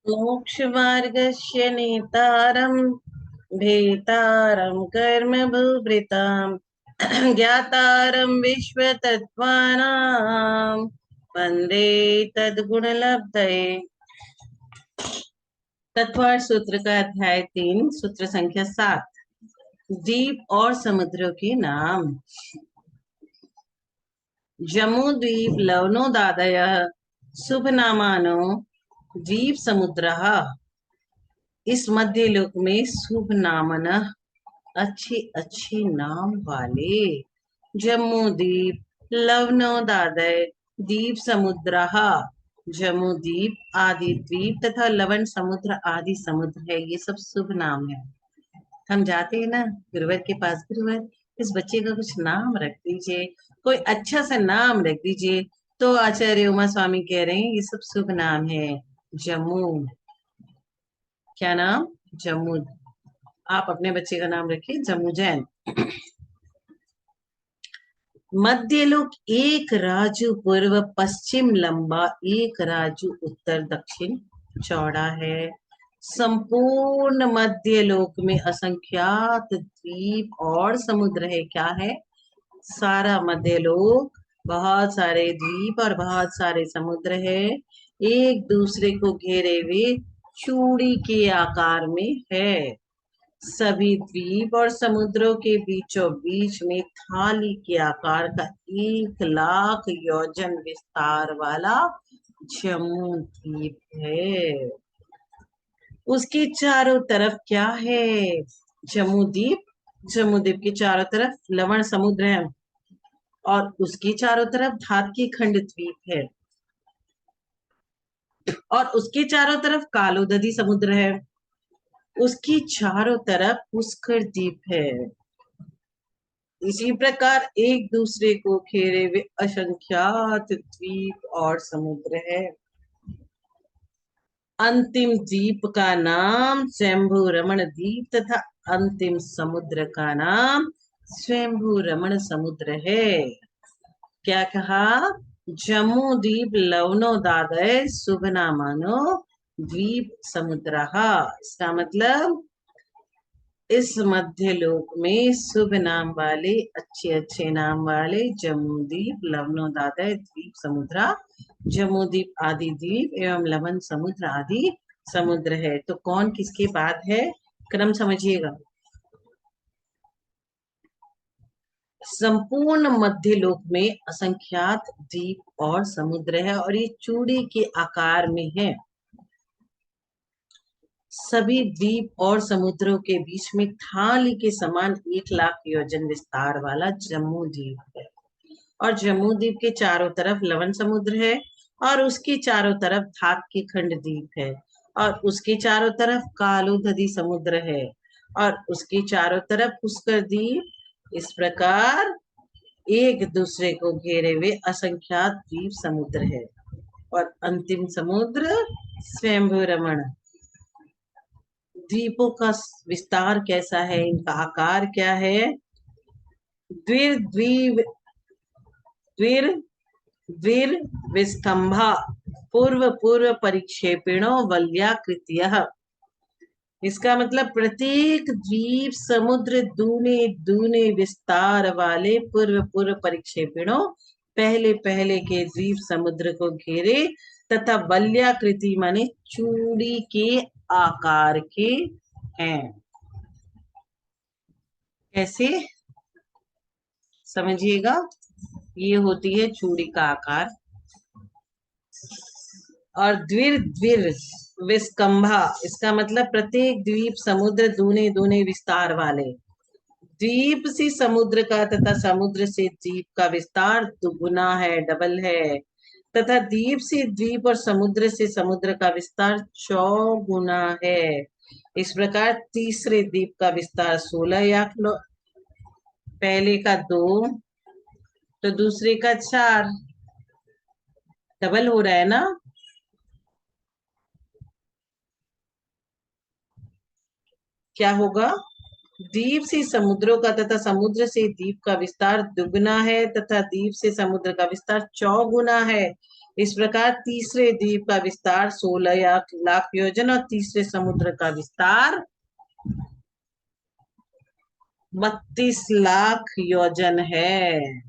मोक्षमार्गस्य नेतारं भेतारं कर्मभूभृतां ज्ञातारं विश्वतत्त्वानां वन्दे तद्गुणलब्धये। तत्वार्थ सूत्र का अध्याय 3, सूत्र संख्या 7। द्वीप और समुद्रों के नाम। जम्बूद्वीप लवणोदादयः शुभनामानो द्वीप समुद्रः। इस मध्य लोक में शुभ नामना अच्छे अच्छे नाम वाले जम्बूद्वीप लवणोदादय द्वीप समुद्रः। जम्बूद्वीप आदि द्वीप तथा लवण समुद्र आदि समुद्र है, ये सब शुभ नाम है। हम जाते हैं ना गुरुवर के पास, गुरुवर इस बच्चे का कुछ नाम रख दीजिए, कोई अच्छा सा नाम रख दीजिए। तो आचार्य उमा स्वामी कह रहे हैं ये सब शुभ नाम है। जम्मू, क्या नाम? जम्मू। आप अपने बच्चे का नाम रखिए जम्मू जैन। मध्य लोक एक राजू पूर्व पश्चिम लंबा, एक राजू उत्तर दक्षिण चौड़ा है। संपूर्ण मध्य लोक में असंख्यात द्वीप और समुद्र है। क्या है? सारा मध्य लोक बहुत सारे द्वीप और बहुत सारे समुद्र है, एक दूसरे को घेरे हुए चूड़ी के आकार में है। सभी द्वीप और समुद्रों के बीचों बीच में थाली के आकार का 1,00,000 योजन विस्तार वाला जम्मू द्वीप है। उसके चारों तरफ क्या है? जम्मू द्वीप। जम्मू द्वीप के चारों तरफ लवण समुद्र है और उसके चारों तरफ धात के खंड द्वीप है और उसके चारों तरफ कालोदधी समुद्र है। उसकी चारों तरफ पुष्कर द्वीप है। इसी प्रकार एक दूसरे को घेरे हुए असंख्यात द्वीप और समुद्र है। अंतिम द्वीप का नाम स्वयंभू रमण द्वीप तथा अंतिम समुद्र का नाम स्वयंभू रमण समुद्र है। क्या कहा? जम्मू द्वीप लवणोदादय शुभनामानो द्वीप समुद्र। इसका मतलब इस मध्य लोक में शुभ नाम वाले अच्छे अच्छे नाम वाले जम्बूद्वीप लवणोदादय द्वीप समुद्र, जम्बूद्वीप आदि द्वीप एवं लवण समुद्र आदि समुद्र है। तो कौन किसके बाद है? क्रम समझिएगा। संपूर्ण मध्य लोक में असंख्यात द्वीप और समुद्र है और ये चूड़ी के आकार में है। सभी द्वीप और समुद्रों के बीच में थाली के समान 1,00,000 योजन विस्तार वाला जम्मू द्वीप है और जम्मू द्वीप के चारों तरफ लवण समुद्र है और उसके चारों तरफ धात के खंड द्वीप है और उसके चारों तरफ कालोदधी समुद्र है और उसके चारों तरफ पुष्कर द्वीप। इस प्रकार एक दूसरे को घेरे हुए असंख्यात द्वीप समुद्र है और अंतिम समुद्र स्वयंभू रमण। द्वीपों का विस्तार कैसा है, इनका आकार क्या है? द्विर द्वीप द्विर द्विर विस्तंभा पूर्व पूर्व परिक्षेपिणो वल्याकृतियः। इसका मतलब प्रत्येक द्वीप समुद्र दूने दूने विस्तार वाले पूर्व पूर्व परिक्षेपिणों पहले पहले के द्वीप समुद्र को घेरे तथा वल्याकृति माने चूड़ी के आकार के हैं। कैसे समझिएगा? ये होती है चूड़ी का आकार। और द्विर द्विर विस्कंभा, इसका मतलब प्रत्येक द्वीप समुद्र दूने दूने विस्तार वाले। द्वीप से समुद्र का तथा समुद्र से द्वीप का विस्तार दुगुना है, डबल है, तथा द्वीप से द्वीप और समुद्र से समुद्र का विस्तार चौगुना है। इस प्रकार तीसरे द्वीप का विस्तार 16 याक, पहले का 2 तो दूसरे का 4, डबल हो रहा है ना। क्या होगा? द्वीप से समुद्रों का तथा समुद्र से द्वीप का विस्तार दुगुना है तथा द्वीप से समुद्र का विस्तार चौगुना है। इस प्रकार तीसरे द्वीप का विस्तार 16 लाख योजन और तीसरे समुद्र का विस्तार 32 लाख योजन है।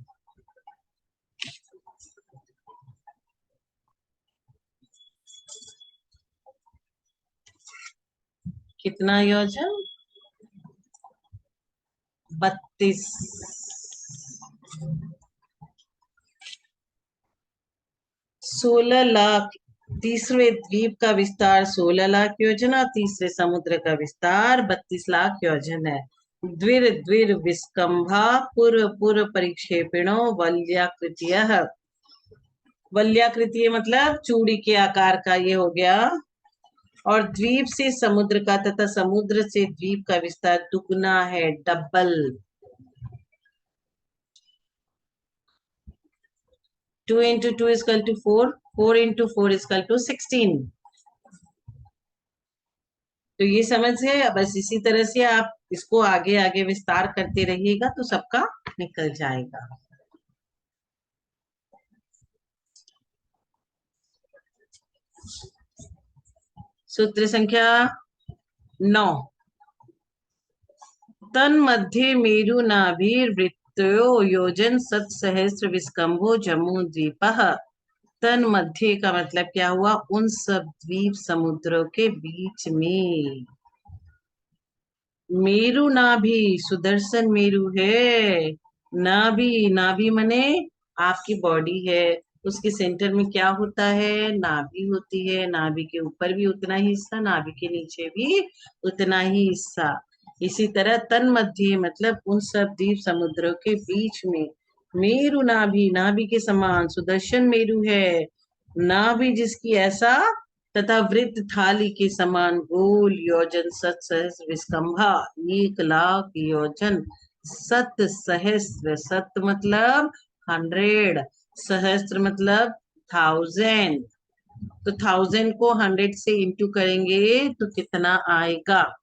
कितना योजन? 32। 16 लाख। तीसरे द्वीप का विस्तार 16 लाख योजन और तीसरे समुद्र का विस्तार 32 लाख योजन है। द्विर द्विर विस्कंभा पूर्व पूर्व परिक्षेपिणो वल्याकृतिय। वल्याकृतिय मतलब चूड़ी के आकार का, ये हो गया। और द्वीप से समुद्र का तथा समुद्र से द्वीप का विस्तार दुगना है, double. 2 into 2 is equal to 4, 4 into 4 is equal to 16। तो ये समझ है। बस इसी तरह से आप इसको आगे आगे विस्तार करते रहिएगा तो सबका निकल जाएगा। सूत्र संख्या 9। तन मध्य मेरु नाभिर्वृत्तो योजन सत्सहस्र विस्कंभो जम्मू द्वीप। तन मध्य का मतलब क्या हुआ? उन सब द्वीप समुद्रों के बीच में। मेरु नाभि सुदर्शन मेरु है। नाभि, नाभि मने आपकी बॉडी है, उसके सेंटर में क्या होता है? नाभि होती है। नाभि के ऊपर भी उतना ही हिस्सा, नाभि के नीचे भी उतना ही हिस्सा। इसी तरह तन मध्य मतलब उन सब द्वीप समुद्रों के बीच में। मेरु नाभि, नाभि के समान सुदर्शन मेरु है। नाभि जिसकी ऐसा तथा वृत्त थाली के समान गोल योजन सत सहस्र विस्कंभा 1 लाख योजन। सत सहस्र, सत मतलब 100, सहस्त्र मतलब 1000। तो 1000 को 100 से इंटू करेंगे तो कितना आएगा?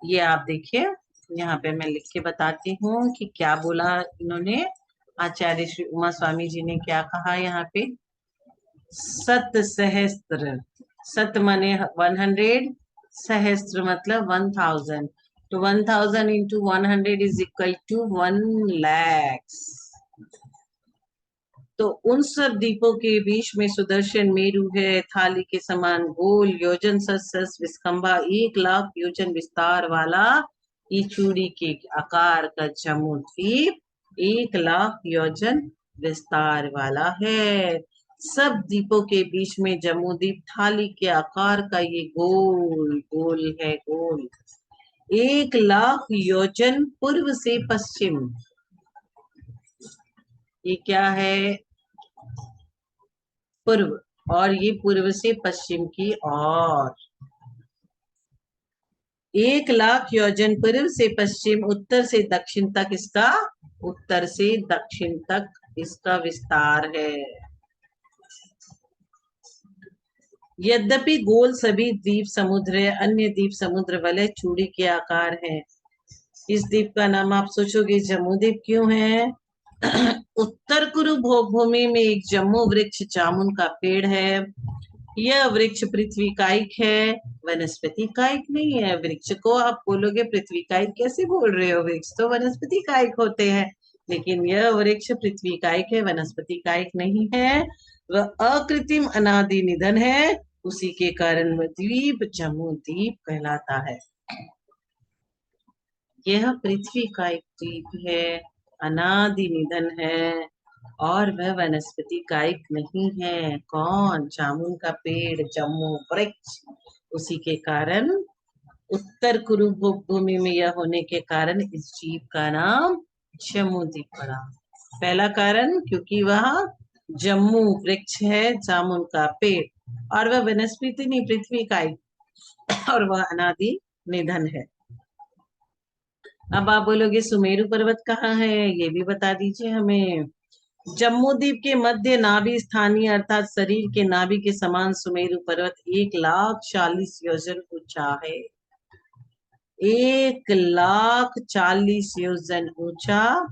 ये आप देखिए, यहाँ पे मैं लिख के बताती हूँ कि क्या बोला इन्होंने। आचार्य श्री उमा स्वामी जी ने क्या कहा यहाँ पे? सत सहस्त्र, सत माने 100, सहस्त्र मतलब 1000। तो 1000 into 100 is equal to 1 lakhs। तो उन सब द्वीपों के बीच में सुदर्शन मेरु है, थाली के समान गोल योजन सस विस्कंभा 1 लाख योजन विस्तार वाला ये चूड़ी के आकार का जम्मू द्वीप 1 लाख योजन विस्तार वाला है। सब द्वीपों के बीच में जम्मू द्वीप थाली के आकार का ये गोल गोल है, गोल। 1 लाख योजन पूर्व से पश्चिम। ये क्या है? पूर्व, और ये पूर्व से पश्चिम की ओर। 1 लाख योजन पूर्व से पश्चिम, उत्तर से दक्षिण तक इसका, उत्तर से दक्षिण तक इसका विस्तार है। यद्यपि गोल सभी द्वीप समुद्र है, अन्य द्वीप समुद्र वाले चूड़ी के आकार है। इस द्वीप का नाम आप सोचोगे जम्मू द्वीप क्यों है? उत्तर कुरु भूमि में एक जम्मू वृक्ष जामुन का पेड़ है। यह वृक्ष पृथ्वी कायिक है, वनस्पति कायिक नहीं है। वृक्ष को आप बोलोगे पृथ्वी कायिक कैसे बोल रहे हो? वृक्ष तो वनस्पति कायिक होते हैं, लेकिन यह वृक्ष पृथ्वी कायिक है, वनस्पति कायिक नहीं है। वह अकृत्रिम अनादि निधन है, उसी के कारण वह द्वीप जम्मू द्वीप कहलाता है। यह पृथ्वी का एक द्वीप है, अनादि निधन है, और वह वनस्पति कायिक नहीं है। कौन? जामुन का पेड़, जम्मू वृक्ष। उसी के कारण उत्तर कुरु भूमि में यह होने के कारण इस जीव का नाम जम्मू द्वीप पड़ा। पहला कारण क्योंकि वह जम्मू वृक्ष है, जामुन का पेड़, और वह वनस्पति नहीं, पृथ्वी कायिक, और वह अनादि निधन है। अब आप बोलोगे सुमेरु पर्वत कहाँ है? ये भी बता दीजिए हमें। जम्मू द्वीप के मध्य नाभि स्थानीय अर्थात शरीर के नाभि के समान सुमेरु पर्वत 1,40,000 योजन ऊंचा है। 1,40,000 योजन ऊंचा,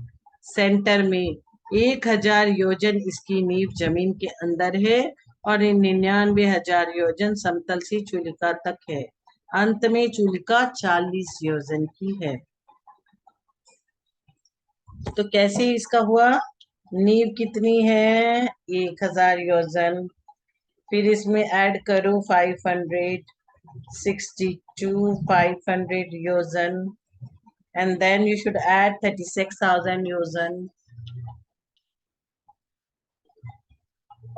सेंटर में 1000 योजन इसकी नींव जमीन के अंदर है और 99,000 योजन समतल से चूलिका तक है। अंत में चूलिका 40 योजन की है। तो कैसे इसका हुआ? नींव कितनी है? 1000 योजन। फिर इसमें ऐड करो 562 500 योजन, and then you should add 36,000 योजन,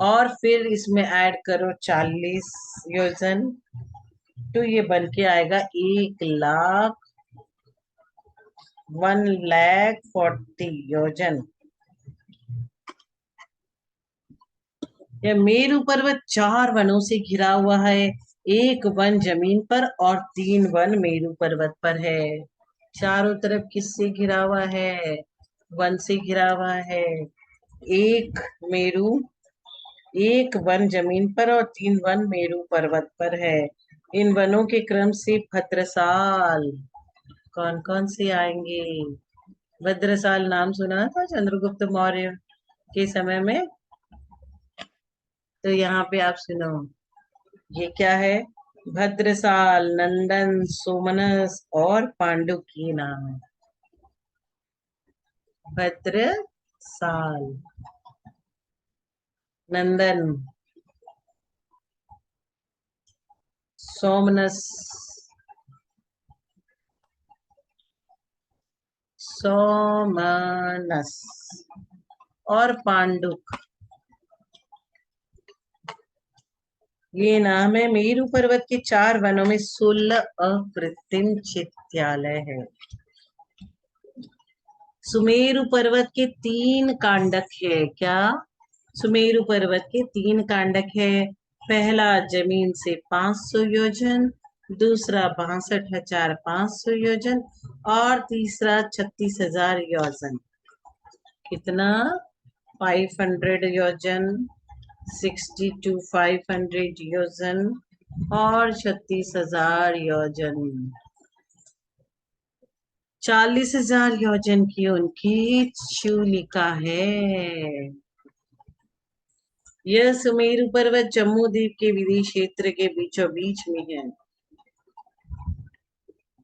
और फिर इसमें ऐड करो 40 योजन। तो ये बन के आएगा 1,40,000 योजन। यह मेरु पर्वत 4 वनों से घिरा हुआ है। एक वन जमीन पर और 3 वन मेरु पर्वत पर है। चारों तरफ किससे घिरा हुआ है? वन से घिरा हुआ है। एक मेरु, एक वन जमीन पर और 3 वन मेरु पर्वत पर है। इन वनों के क्रम से भद्रसाल कौन कौन से आएंगे? भद्रसाल नाम सुना था चंद्रगुप्त मौर्य के समय में? तो यहाँ पे आप सुनो, ये क्या है? भद्रसाल, नंदन, सोमनस और पांडु की नाम है। भद्रसाल, नंदन, सोमनस, सोमनस और पांडुक, ये नाम है। मेरु पर्वत के 4 वनों में 16 अकृत्रिम चित्यालय है। सुमेरु पर्वत के 3 कांडक है। क्या? सुमेरु पर्वत के 3 कांडक है। पहला जमीन से 500 योजन, दूसरा 62,500 योजन और तीसरा 36,000 योजन। कितना? 500 योजन, 62,500 योजन और 36,000 योजन। 40,000 योजन की उनकी चूलिका है। यह सुमेरु पर्वत जम्मू द्वीप के विधि क्षेत्र के बीचों बीच में है।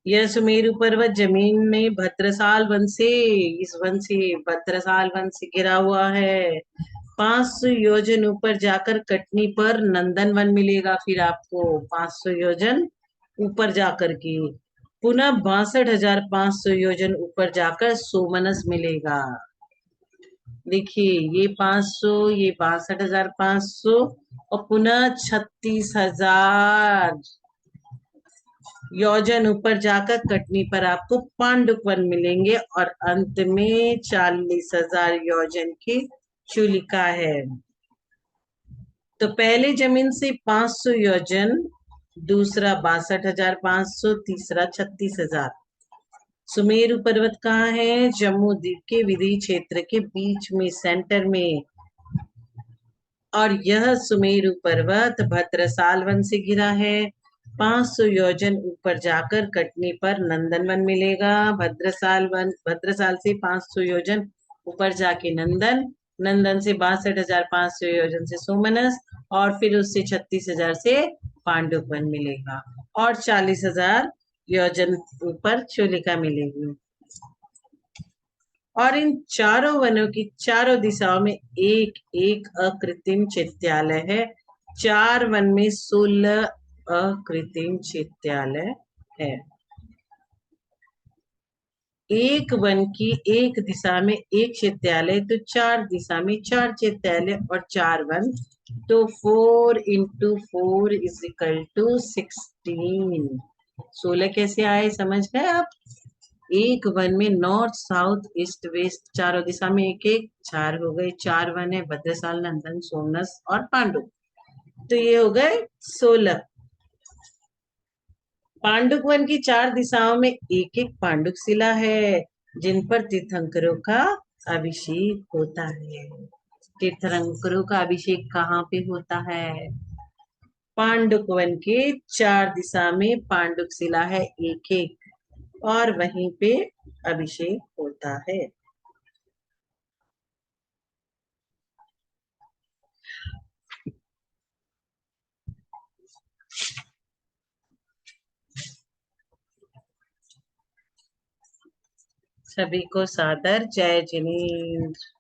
यह सुमेरु पर्वत जमीन में भद्रसाल वन से, इस वन से, भद्रसाल वन से घिरा हुआ है। 500 योजन ऊपर जाकर कटनी पर नंदन वन मिलेगा। फिर आपको 500 योजन ऊपर जाकर के पुनः 62,500 योजन ऊपर जाकर सोमनस मिलेगा। देखिए, ये 500, ये 62,500 और पुनः 36,000 योजन ऊपर जाकर कटनी पर आपको पांडुक वन मिलेंगे और अंत में 40,000 योजन की चूलिका है। तो पहले जमीन से 500 योजन, दूसरा 62,500, तीसरा 36,000। सुमेरु पर्वत कहाँ है? जम्मू द्वीप के विधि क्षेत्र के बीच में, सेंटर में। और यह सुमेरु पर्वत भद्रसाल वन से घिरा है। 500 योजन ऊपर जाकर कटनी पर नंदन वन मिलेगा। भद्रसाल से 500 योजन ऊपर जाके नंदन, नंदन से 62,500 योजन से सोमनस और फिर उससे 36,000 से पांडुप वन मिलेगा और 40,000 योजन ऊपर चूलिका मिलेगी। और इन चारों वनों की चारों दिशाओं में एक एक अकृत्रिम चित्यालय है। 4 वन में 16 अकृत्रिम चित्यालय है। एक वन की एक दिशा में एक चित्यालय, तो 4 दिशा में 4 चित्यालय और 4 वन, तो 4 × 4 = 16। 16 कैसे आए समझ गए आप? एक वन में नॉर्थ, साउथ, ईस्ट, वेस्ट चारों दिशा में एक एक, 4 हो गए। 4 वन है, भद्रसाल, नंदन, सोमनस और पांडु, तो ये हो गए 16। पांडुक वन की 4 दिशाओं में एक एक पांडुक शिला है, जिन पर तीर्थंकरों का अभिषेक होता है। तीर्थंकरों का अभिषेक कहाँ पे होता है? पांडुक वन के 4 दिशा में पांडुक शिला है एक एक, और वहीं पे अभिषेक होता है। सभी को सादर जय जिनेन्द्र।